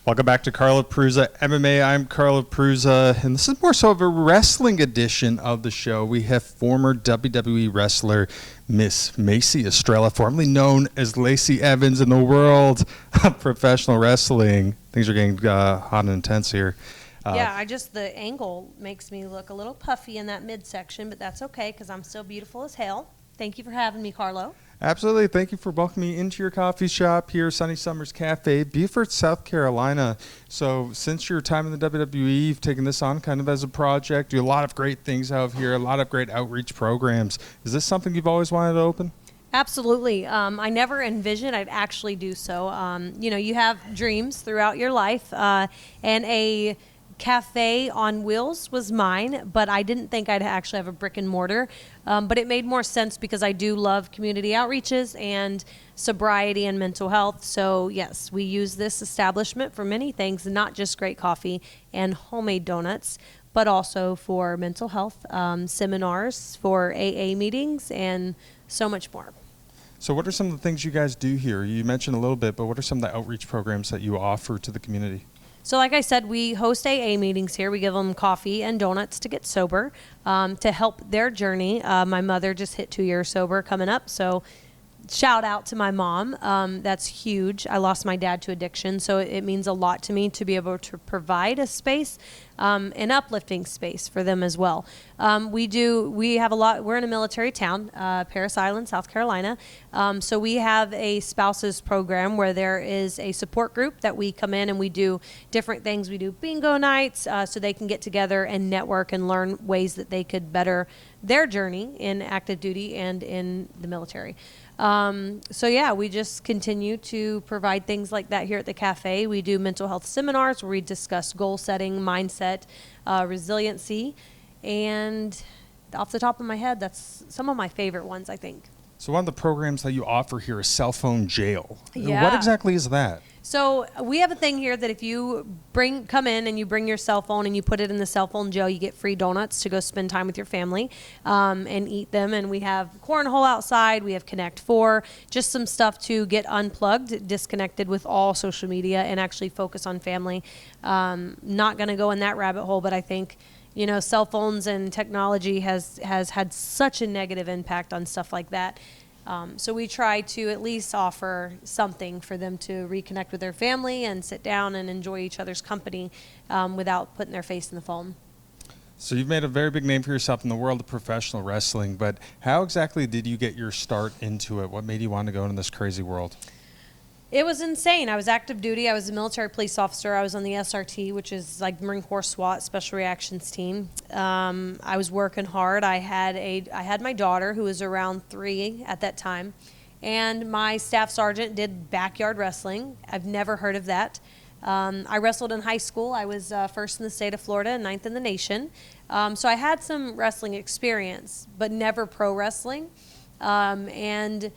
Welcome back to Carlo Perusa MMA. I'm Carlo Perusa, and this is more so of a wrestling edition of the show. We have former WWE wrestler Miss Macey Estrella, formerly known as Lacey Evans, in the world of professional wrestling. Things are getting hot and intense here. The angle makes me look a little puffy in that midsection, but that's okay because I'm still beautiful as hell. Thank you for having me, Carlo. Absolutely. Thank you for welcoming me into your coffee shop here, Sunny Summers Cafe, Beaufort, South Carolina. So since your time in the WWE, you've taken this on kind of as a project, do a lot of great things out here, a lot of great outreach programs. Is this something you've always wanted to open? Absolutely. I never envisioned I'd actually do so. You have dreams throughout your life, and a cafe on wheels was mine, but I didn't think I'd actually have a brick and mortar. But it made more sense because I do love community outreaches and sobriety and mental health. So yes, we use this establishment for many things, not just great coffee and homemade donuts, but also for mental health, seminars, for AA meetings, and so much more. So what are some of the things you guys do here? You mentioned a little bit, but what are some of the outreach programs that you offer to the community? So like I said, we host AA meetings here. We give them coffee and donuts to get sober, to help their journey. My mother just hit 2 years sober coming up, so shout out to my mom. That's huge. I lost my dad to addiction, so it means a lot to me to be able to provide a space, an uplifting space for them as well. We have a lot. We're in a military town, Parris Island, South Carolina. So we have a spouses program where there is a support group that we come in and we do different things. We do bingo nights, so they can get together and network and learn ways that they could better their journey in active duty and in the military. We just continue to provide things like that here at the cafe. We do mental health seminars where we discuss goal setting, mindset, resiliency, and off the top of my head, that's some of my favorite ones, I think. So one of the programs that you offer here is cell phone jail. Yeah. What exactly is that? So we have a thing here that if you come in and you bring your cell phone and you put it in the cell phone jail, you get free donuts to go spend time with your family and eat them. And we have cornhole outside. We have Connect 4, just some stuff to get unplugged, disconnected with all social media and actually focus on family. Not going to go in that rabbit hole, but I think, cell phones and technology has had such a negative impact on stuff like that. So we try to at least offer something for them to reconnect with their family and sit down and enjoy each other's company without putting their face in the phone. So you've made a very big name for yourself in the world of professional wrestling, but how exactly did you get your start into it? What made you want to go into this crazy world? It was insane. I was active duty. I was a military police officer. I was on the SRT, which is like Marine Corps SWAT, Special Reactions Team. I was working hard. I had my daughter, who was around 3 at that time, and my staff sergeant did backyard wrestling. I've never heard of that. I wrestled in high school. I was first in the state of Florida and 9th in the nation. So I had some wrestling experience, but never pro wrestling. And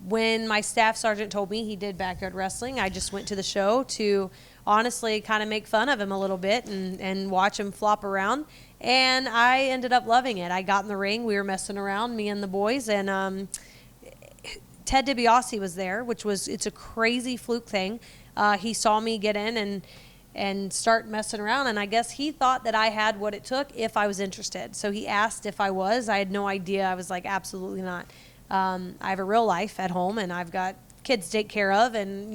when my staff sergeant told me he did backyard wrestling, I just went to the show to honestly kind of make fun of him a little bit and watch him flop around. And I ended up loving it. I got in the ring. We were messing around, me and the boys. And Ted DiBiase was there, it's a crazy fluke thing. He saw me get in and start messing around. And I guess he thought that I had what it took if I was interested. So he asked if I was. I had no idea. I was like, absolutely not. I have a real life at home and I've got kids to take care of and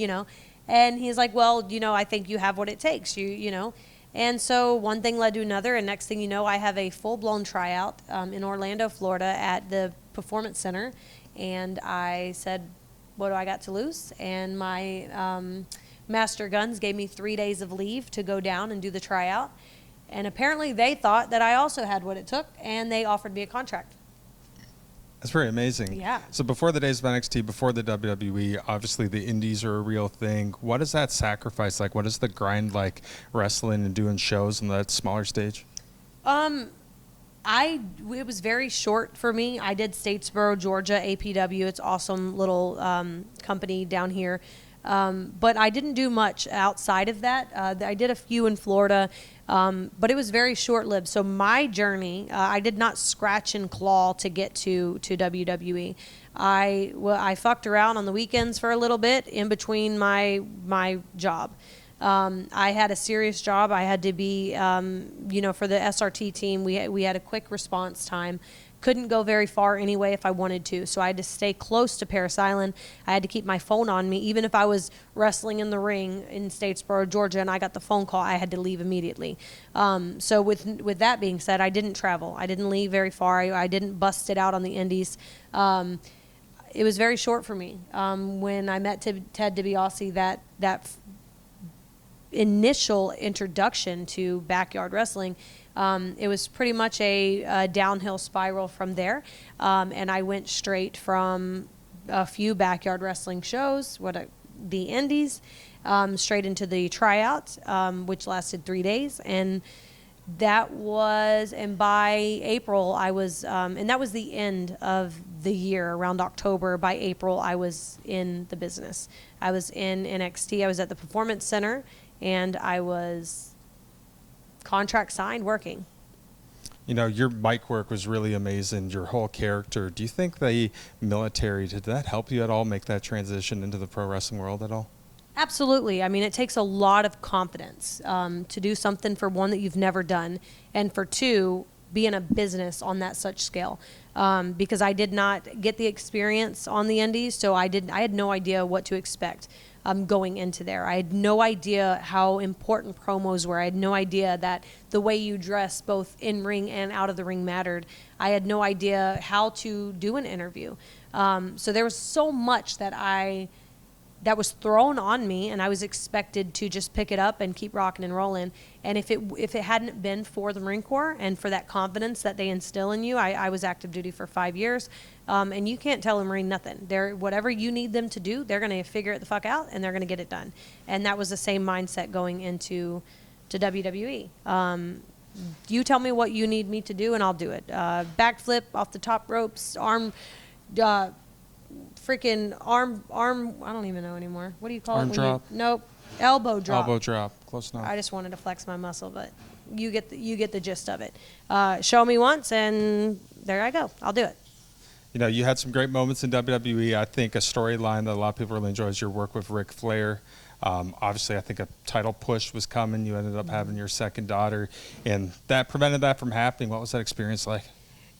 he's like, well, I think you have what it takes, And so one thing led to another, and next thing you know, I have a full-blown tryout in Orlando, Florida at the Performance Center. And I said, what do I got to lose? And my Master Guns gave me 3 days of leave to go down and do the tryout. And apparently they thought that I also had what it took, and they offered me a contract. That's very amazing. Yeah. So before the days of NXT, before the WWE, obviously the indies are a real thing. What is that sacrifice like? What is the grind like wrestling and doing shows on that smaller stage? It was very short for me. I did Statesboro, Georgia, APW. It's awesome little company down here. But I didn't do much outside of that. I did a few in Florida, but it was very short-lived. So my journey, I did not scratch and claw to get to WWE. I fucked around on the weekends for a little bit in between my job. I had a serious job. I had to be, for the SRT team, we had a quick response time. Couldn't go very far anyway if I wanted to. So I had to stay close to Parris Island. I had to keep my phone on me. Even if I was wrestling in the ring in Statesboro, Georgia, and I got the phone call, I had to leave immediately. So with that being said, I didn't travel. I didn't leave very far. I didn't bust it out on the indies. It was very short for me. When I met Ted DiBiase, that initial introduction to backyard wrestling, it was pretty much a downhill spiral from there. And I went straight from a few backyard wrestling shows, the indies, straight into the tryout, which lasted 3 days. And by April I was, and that was the end of the year. Around October, by April, I was in the business. I was in NXT. I was at the Performance Center, and I was contract signed working. Your mic work was really amazing, your whole character. Do you think the military, did that help you at all make that transition into the pro wrestling world at all? Absolutely. I mean, it takes a lot of confidence to do something, for one, that you've never done, and for two, be in a business on that such scale. Because I did not get the experience on the indies, so I had no idea what to expect going into there. I had no idea how important promos were. I had no idea that the way you dress, both in ring and out of the ring, mattered. I had no idea how to do an interview. So there was so much that was thrown on me, and I was expected to just pick it up and keep rocking and rolling. And if it hadn't been for the Marine Corps and for that confidence that they instill in you, I was active duty for 5 years, and you can't tell a Marine nothing. Whatever you need them to do, they're going to figure it the fuck out, and they're going to get it done. And that was the same mindset going into WWE. You tell me what you need me to do, and I'll do it. Backflip off the top ropes, freaking arm, I don't even know anymore. What do you call it? Arm drop. Nope. Elbow drop. Elbow drop. Close enough. I just wanted to flex my muscle, but you get the gist of it. Show me once, and there I go. I'll do it. You had some great moments in WWE. I think a storyline that a lot of people really enjoy is your work with Ric Flair. Obviously, I think a title push was coming. You ended up having your second daughter, and that prevented that from happening. What was that experience like?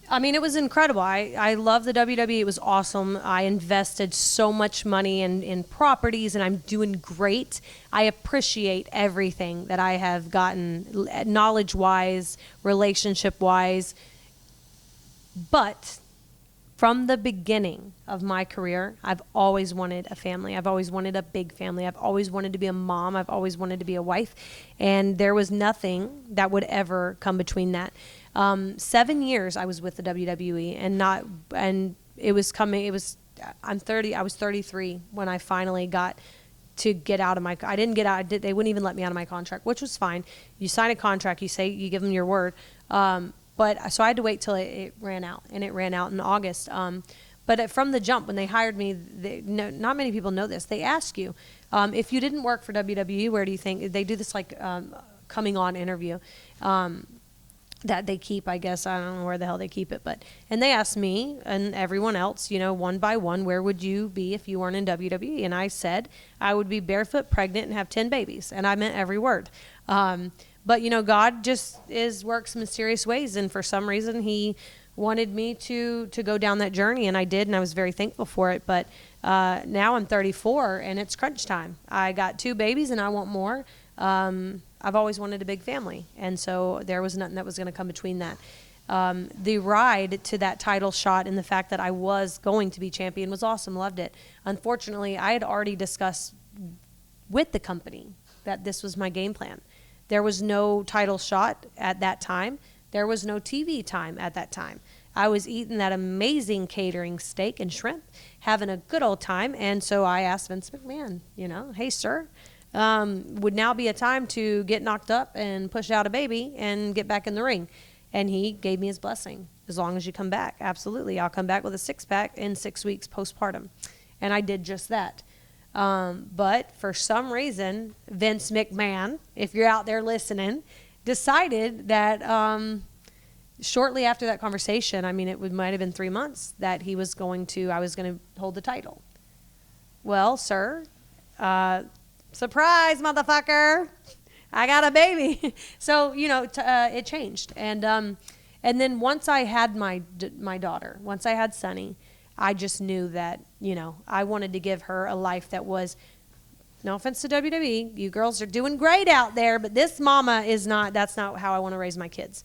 I mean, it was incredible. I love the WWE. It was awesome. I invested so much money in properties, and I'm doing great. I appreciate everything that I have gotten, knowledge-wise, relationship-wise. But from the beginning of my career, I've always wanted a family. I've always wanted a big family. I've always wanted to be a mom. I've always wanted to be a wife. And there was nothing that would ever come between that. 7 years I was with the WWE, and it was coming. I'm 30. I was 33 when I finally got to get out of my. I didn't get out. They wouldn't even let me out of my contract, which was fine. You sign a contract. You give them your word. But so I had to wait till it ran out, and it ran out in August. But from the jump, when they hired me, not many people know this. They ask you if you didn't work for WWE, where do you think they do this coming on interview. That they keep, I guess. I don't know where the hell they keep it, and they asked me and everyone else, one by one, where would you be if you weren't in WWE? And I said I would be barefoot, pregnant, and have 10 babies, and I meant every word. But God just works mysterious ways, and for some reason He wanted me to go down that journey, and I did, and I was very thankful for it. But now I'm 34, and it's crunch time. I got 2 babies, and I want more. I've always wanted a big family, and so there was nothing that was going to come between that. The ride to that title shot and the fact that I was going to be champion was awesome. Loved it. Unfortunately, I had already discussed with the company that this was my game plan. There was no title shot at that time. There was no TV time at that time. I was eating that amazing catering steak and shrimp, having a good old time, and so I asked Vince McMahon, hey, sir, would now be a time to get knocked up and push out a baby and get back in the ring? And he gave me his blessing. As long as you come back, absolutely. I'll come back with a 6-pack in 6 weeks postpartum. And I did just that. But for some reason, Vince McMahon, if you're out there listening, decided that shortly after that conversation, it might have been 3 months, that I was going to hold the title. Well, sir, surprise, motherfucker, I got a baby. So, it changed. And then once I had my daughter, once I had Sunny, I just knew that, I wanted to give her a life that was, no offense to WWE, you girls are doing great out there, but this mama is not, that's not how I want to raise my kids.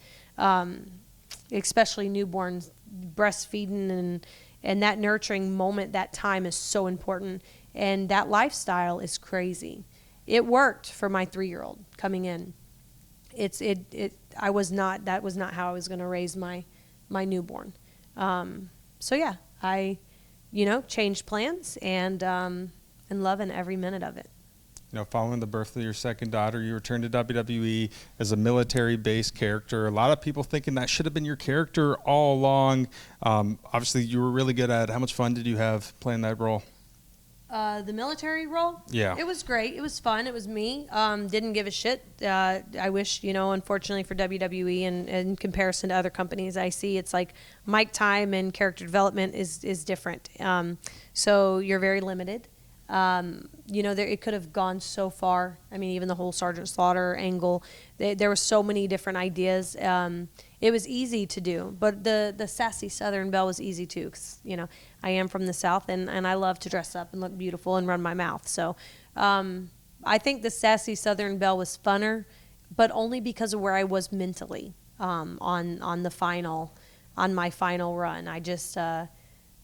Especially newborns, breastfeeding and that nurturing moment, that time is so important. And that lifestyle is crazy. It worked for my 3-year-old coming in. That was not how I was going to raise my newborn. So yeah, I, changed plans and loving every minute of it. Following the birth of your second daughter, you returned to WWE as a military-based character. A lot of people thinking that should have been your character all along. Obviously, you were really good at it. How much fun did you have playing that role? The military role? Yeah. It was great. It was fun. It was me. Didn't give a shit. I wish, unfortunately for WWE and in comparison to other companies I see, it's like mic time and character development is different. So you're very limited. It could have gone so far. I mean, even the whole Sergeant Slaughter angle, there were so many different ideas. It was easy to do, but the sassy Southern belle was easy too, because, I am from the South and I love to dress up and look beautiful and run my mouth. So, I think the sassy Southern belle was funner, but only because of where I was mentally, on my final run.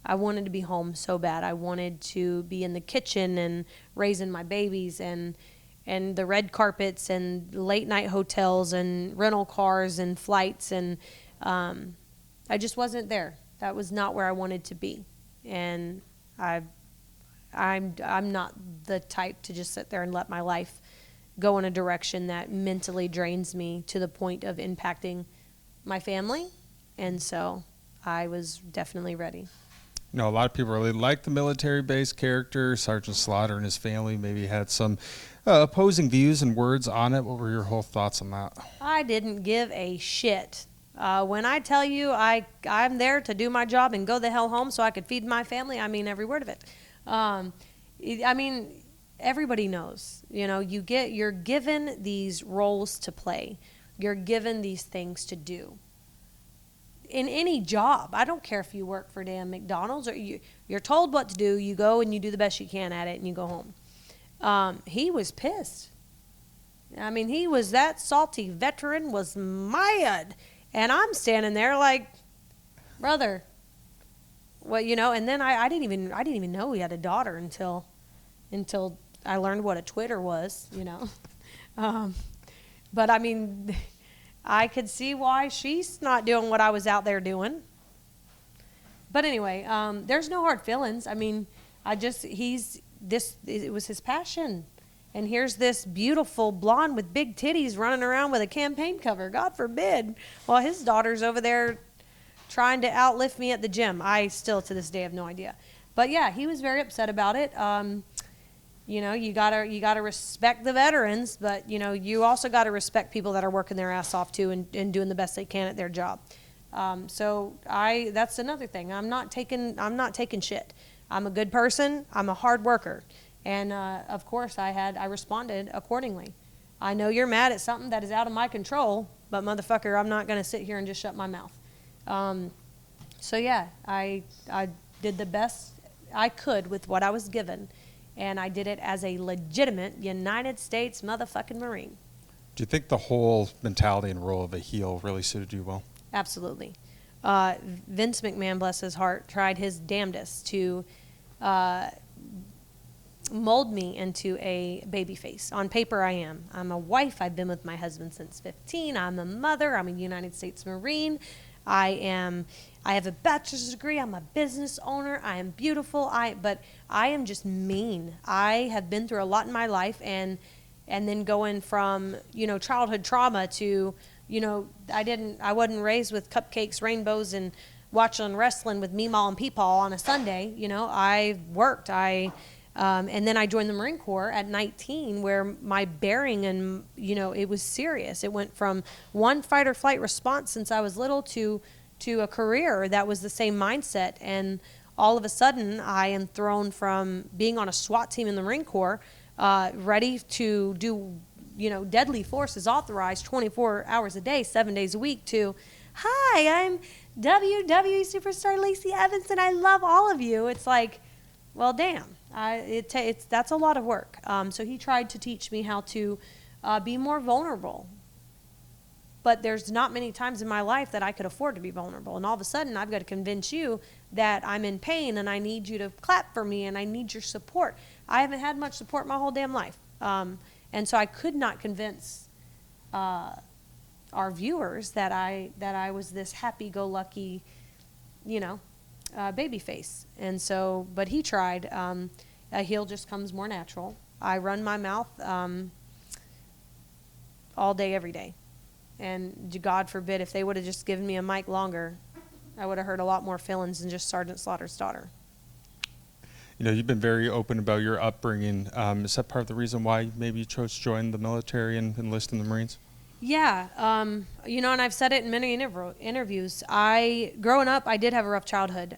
I wanted to be home so bad. I wanted to be in the kitchen and raising my babies and the red carpets and late night hotels and rental cars and flights. And I just wasn't there. That was not where I wanted to be. And I'm not the type to just sit there and let my life go in a direction that mentally drains me to the point of impacting my family. And so I was definitely ready. A lot of people really like the military-based character. Sergeant Slaughter and his family maybe had some opposing views and words on it. What were your whole thoughts on that? I didn't give a shit. When I tell you I'm there to do my job and go the hell home so I could feed my family, I mean every word of it. Everybody knows. You're given these roles to play. You're given these things to do. In any job, I don't care if you work for damn McDonald's or you're told what to do, you go and you do the best you can at it and you go home. He was pissed. He was, that salty veteran was mad. And I'm standing there like, brother, well, and then I didn't even know he had a daughter until I learned what a Twitter was, But I could see why she's not doing what I was out there doing. But anyway, there's no hard feelings. It was his passion. And here's this beautiful blonde with big titties running around with a campaign cover. God forbid. While his daughter's over there trying to outlift me at the gym. I still to this day have no idea. But yeah, he was very upset about it. You gotta respect the veterans, but you also gotta respect people that are working their ass off too and doing the best they can at their job. That's another thing. I'm not taking shit. I'm a good person. I'm a hard worker, and of course I responded accordingly. I know you're mad at something that is out of my control, but motherfucker, I'm not gonna sit here and just shut my mouth. So yeah, I did the best I could with what I was given. And I did it as a legitimate United States motherfucking Marine. Do you think the whole mentality and role of a heel really suited you well? Absolutely. Vince McMahon, bless his heart, tried his damnedest to mold me into a babyface. On paper, I am. I'm a wife. I've been with my husband since 15. I'm a mother. I'm a United States Marine. I have a bachelor's degree. I'm a business owner. I am beautiful. But I am just mean. I have been through a lot in my life, and then going from childhood trauma to I wasn't raised with cupcakes, rainbows, and watching wrestling with Meemaw and Peepaw on a Sunday. I worked. And then I joined the Marine Corps at 19, where my bearing and it was serious. It went from one fight or flight response since I was little to a career that was the same mindset. And all of a sudden, I am thrown from being on a SWAT team in the Marine Corps, ready to do, deadly force is authorized 24 hours a day, 7 days a week, to, hi, I'm WWE superstar Lacey Evans, and I love all of you. It's like, well, damn, that's a lot of work. So he tried to teach me how to be more vulnerable. But there's not many times in my life that I could afford to be vulnerable. And all of a sudden, I've got to convince you that I'm in pain and I need you to clap for me and I need your support. I haven't had much support my whole damn life. And so I could not convince our viewers that I was this happy-go-lucky, baby face. And so, but he tried. A heel just comes more natural. I run my mouth all day, every day. And God forbid, if they would have just given me a mic longer, I would have hurt a lot more feelings than just Sergeant Slaughter's daughter. You've been very open about your upbringing. Is that part of the reason why maybe you chose to join the military and enlist in the Marines? Yeah. And I've said it in many interviews. Growing up, I did have a rough childhood.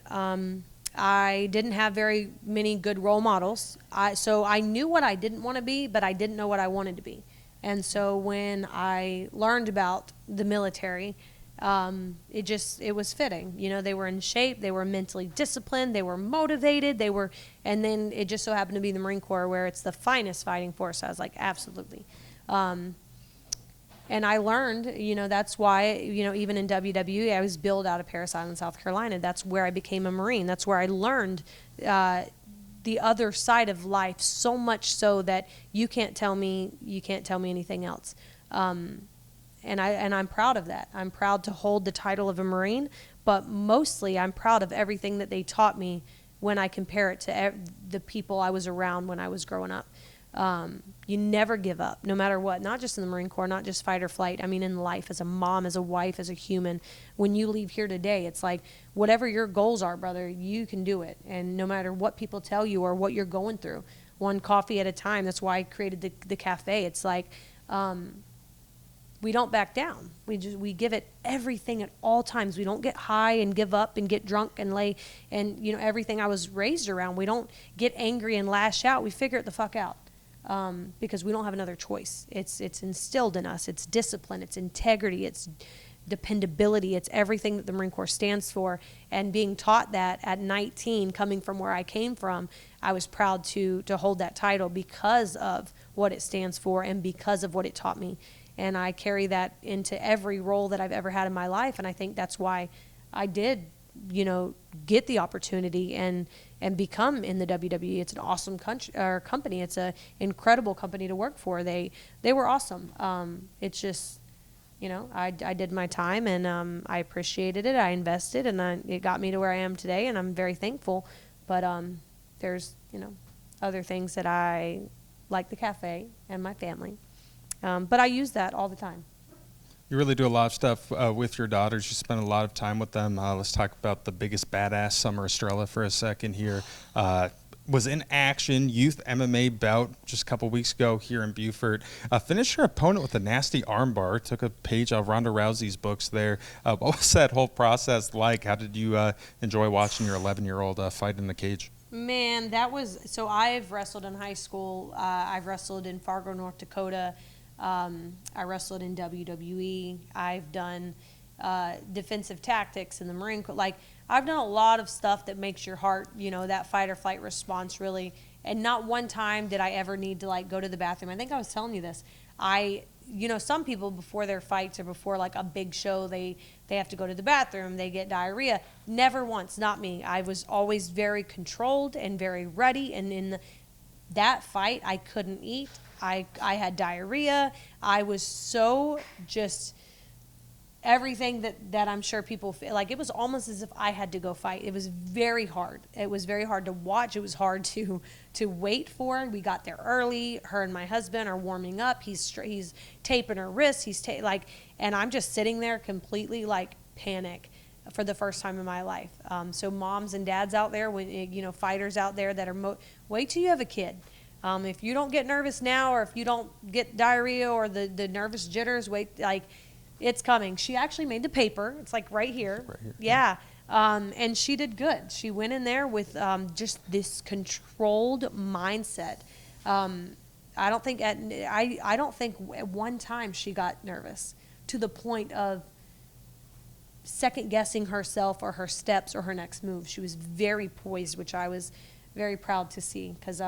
I didn't have very many good role models. So I knew what I didn't want to be, but I didn't know what I wanted to be. And so when I learned about the military, it was fitting. They were in shape, they were mentally disciplined, they were motivated, and then it just so happened to be the Marine Corps, where it's the finest fighting force. I was like, absolutely. And I learned, that's why, even in WWE, I was billed out of Parris Island, South Carolina. That's where I became a Marine. That's where I learned the other side of life, so much so that you can't tell me anything else. And I'm proud of that. I'm proud to hold the title of a Marine, but mostly I'm proud of everything that they taught me when I compare it to the people I was around when I was growing up. You never give up, no matter what, not just in the Marine Corps, not just fight or flight. I mean, in life, as a mom, as a wife, as a human, when you leave here today, it's like, whatever your goals are, brother, you can do it. And no matter what people tell you or what you're going through, one coffee at a time. That's why I created the cafe. It's like, we don't back down. We give it everything at all times. We don't get high and give up and get drunk and everything I was raised around. We don't get angry and lash out. We figure it the fuck out. Because we don't have another choice. It's instilled in us. It's discipline. It's integrity. It's dependability. It's everything that the Marine Corps stands for. And being taught that at 19, coming from where I came from, I was proud to hold that title because of what it stands for and because of what it taught me. And I carry that into every role that I've ever had in my life. And I think that's why I did, get the opportunity and become in the WWE. It's an awesome company. It's an incredible company to work for. They were awesome. It's just, I did my time and I appreciated it. I invested and it got me to where I am today, and I'm very thankful. But there's, other things that I like, the cafe and my family. But I use that all the time. You really do a lot of stuff with your daughters. You spend a lot of time with them. Let's talk about the biggest badass, Summer Estrella, for a second here. Was in action, youth MMA bout just a couple weeks ago here in Beaufort. Finished her opponent with a nasty armbar. Took a page out of Ronda Rousey's books there. What was that whole process like? How did you enjoy watching your 11-year-old fight in the cage? Man, so I've wrestled in high school. I've wrestled in Fargo, North Dakota. I wrestled in WWE. I've done defensive tactics in the Marine Corps. Like, I've done a lot of stuff that makes your heart, that fight or flight response really. And not one time did I ever need to go to the bathroom. I think I was telling you this. Some people before their fights or before a big show, they have to go to the bathroom. They get diarrhea. Never once, not me. I was always very controlled and very ready. And in that fight, I couldn't eat. I had diarrhea. I was so just everything that I'm sure people feel like. It was almost as if I had to go fight. It was very hard. It was very hard to watch. It was hard to wait for. We got there early. Her and my husband are warming up. He's taping her wrists. And I'm just sitting there completely panic for the first time in my life. So moms and dads out there, fighters out there that are wait till you have a kid. If you don't get nervous now, or if you don't get diarrhea or the nervous jitters, wait, it's coming. She actually made the paper. It's right here. Right here. Yeah. And she did good. She went in there with just this controlled mindset. I don't think I don't think at one time she got nervous to the point of second guessing herself or her steps or her next move. She was very poised, which I was very proud to see because,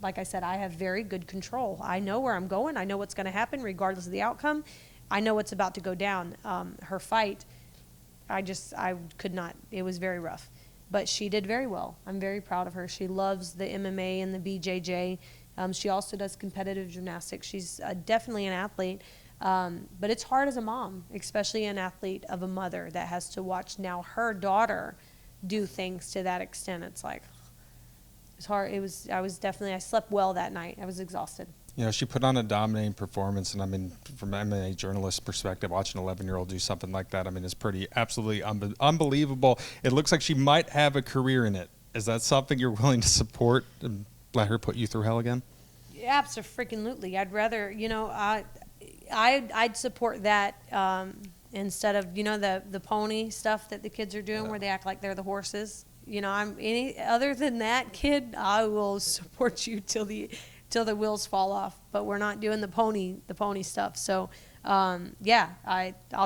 like I said, I have very good control. I know where I'm going. I know what's going to happen regardless of the outcome. I know what's about to go down. Her fight, I could not. It was very rough. But she did very well. I'm very proud of her. She loves the MMA and the BJJ. She also does competitive gymnastics. She's definitely an athlete. But it's hard as a mom, especially an athlete of a mother that has to watch now her daughter do things to that extent. It's like, it's hard. I slept well that night. I was exhausted. You know, she put on a dominating performance, and I mean, from an MMA journalist perspective, watching an 11-year-old do something like that, I mean, it's pretty absolutely unbelievable. It looks like she might have a career in it. Is that something you're willing to support and let her put you through hell again? Absolutely. I'd rather, I'd support that instead of, the pony stuff that the kids are doing where they act like they're the horses. Other than that, kid, I will support you till the wheels fall off. But we're not doing the pony stuff. So, I'll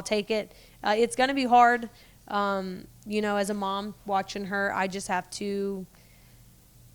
take it. It's going to be hard. As a mom watching her, I just have to,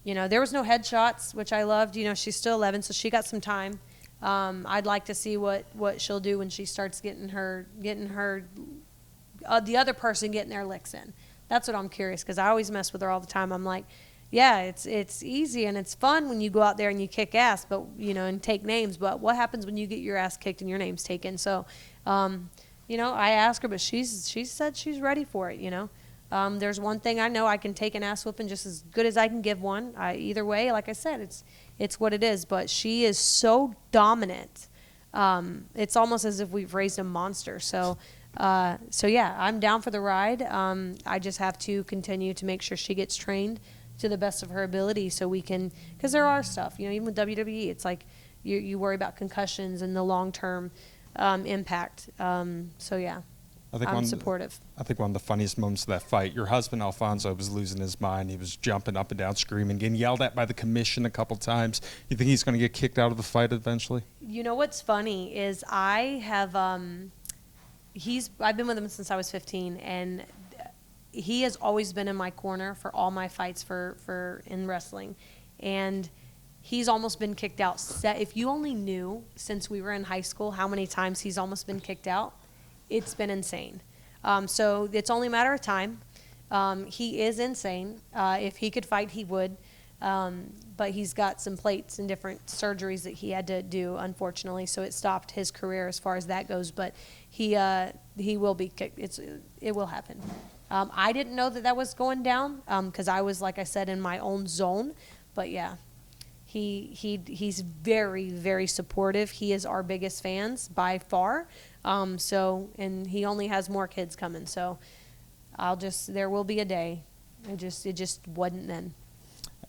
there was no headshots, which I loved. She's still 11, so she got some time. I'd like to see what she'll do when she starts getting her the other person getting their licks in. That's what I'm curious, because I always mess with her all the time. I'm like, yeah, it's easy and it's fun when you go out there and you kick ass, but and take names. But what happens when you get your ass kicked and your name's taken? So, I ask her, but she said she's ready for it. There's one thing I know: I can take an ass whooping just as good as I can give one. Either way, like I said, it's what it is. But she is so dominant. It's almost as if we've raised a monster. So yeah, I'm down for the ride. I just have to continue to make sure she gets trained to the best of her ability, so we can, because there are stuff, even with WWE, it's like you worry about concussions and the long-term impact. So yeah, I'm supportive. I think one of the funniest moments of that fight, your husband Alfonso was losing his mind. He was jumping up and down, screaming, getting yelled at by the commission a couple times. You think he's going to get kicked out of the fight eventually? What's funny is I've been with him since I was 15, and he has always been in my corner for all my fights for in wrestling, and he's almost been kicked out. If you only knew since we were in high school how many times he's almost been kicked out, it's been insane. So it's only a matter of time. He is insane. If he could fight, he would. But he's got some plates and different surgeries that he had to do, unfortunately. So it stopped his career as far as that goes. But he will be kicked. It will happen. I didn't know that was going down because I was, like I said, in my own zone. But yeah, he's very, very supportive. He is our biggest fans by far. And he only has more kids coming. So there will be a day. It just wasn't then.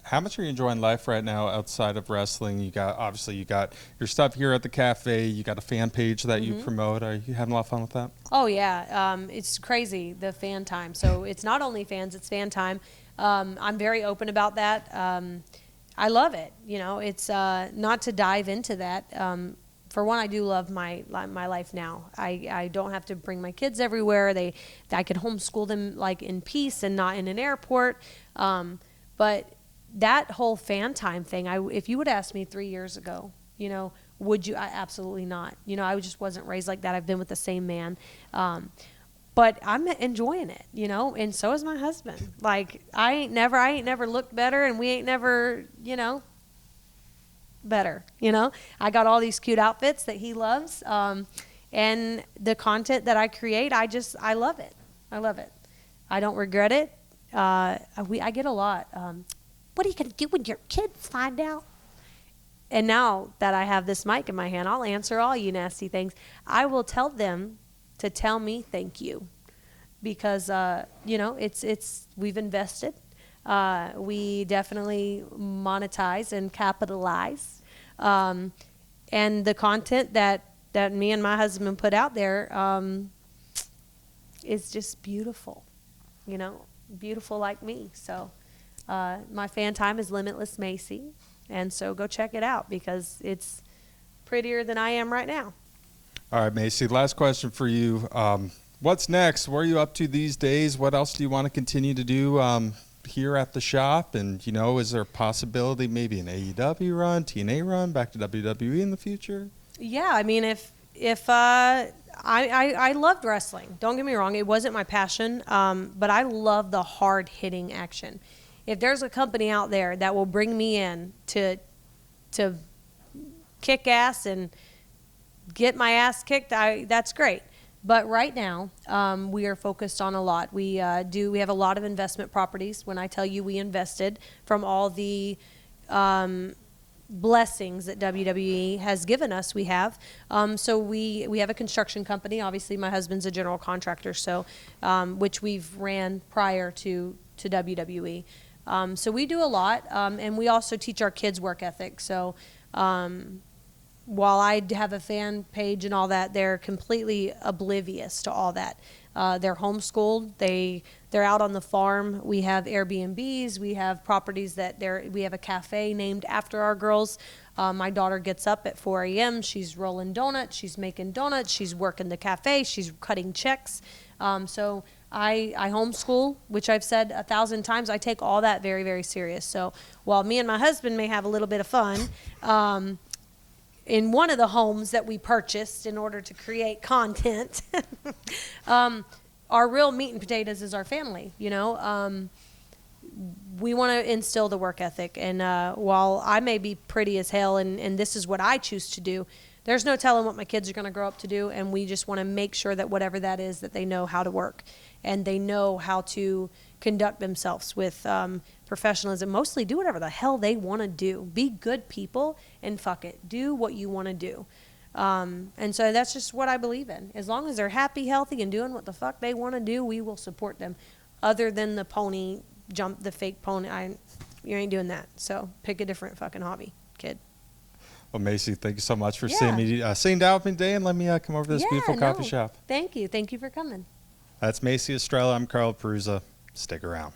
How much are you enjoying life right now outside of wrestling? You got your stuff here at the cafe. You got a fan page that you promote. Are you having a lot of fun with that? Oh yeah, it's crazy, the fan time. So it's not only fans, it's fan time. I'm very open about that. I love it. It's not to dive into that. For one, I do love my life now. I don't have to bring my kids everywhere. I could homeschool them like in peace and not in an airport. But that whole fan time thing, if you would ask me 3 years ago, would you? Absolutely not. I just wasn't raised like that. I've been with the same man. But I'm enjoying it, and so is my husband. Like, I ain't never looked better, and we ain't never, better. I got all these cute outfits that he loves. And the content that I create, I love it. I love it. I don't regret it. I get a lot. What are you going to do when your kids find out? And now that I have this mic in my hand, I'll answer all you nasty things. I will tell them to tell me thank you, because we've invested. We definitely monetize and capitalize, and the content that me and my husband put out there is just beautiful, beautiful like me. So. My fan time is Limitless Macy, and so go check it out, because it's prettier than I am right now. All right, Macey, last question for you. What's next? What are you up to these days? What else do you want to continue to do here at the shop? And, is there a possibility maybe an AEW run, TNA run, back to WWE in the future? Yeah, I mean, if I loved wrestling. Don't get me wrong, it wasn't my passion, but I love the hard-hitting action. If there's a company out there that will bring me in to kick ass and get my ass kicked, that's great. But right now, we are focused on a lot. We have a lot of investment properties. When I tell you we invested from all the blessings that WWE has given us, we have. So we have a construction company. Obviously, my husband's a general contractor, so which we've ran prior to WWE. So we do a lot, and we also teach our kids work ethic. So while I have a fan page and all that, they're completely oblivious to all that. They're homeschooled. They're out on the farm. We have Airbnbs. We have properties we have a cafe named after our girls. My daughter gets up at 4 a.m. She's rolling donuts. She's making donuts. She's working the cafe. She's cutting checks. So I homeschool, which I've said 1,000 times. I take all that very, very serious. So while me and my husband may have a little bit of fun, in one of the homes that we purchased in order to create content, our real meat and potatoes is our family. We want to instill the work ethic. And while I may be pretty as hell and this is what I choose to do, there's no telling what my kids are going to grow up to do. And we just want to make sure that whatever that is, that they know how to work and they know how to conduct themselves with professionalism. Mostly do whatever the hell they want to do. Be good people and fuck it. Do what you want to do. And so that's just what I believe in. As long as they're happy, healthy, and doing what the fuck they want to do, we will support them. Other than the fake pony, you ain't doing that. So pick a different fucking hobby, kid. Well, Macey, thank you so much for sitting down with me today and let me come over to this beautiful coffee shop. Thank you. Thank you for coming. That's Macey Estrella. I'm Carl Perusa. Stick around.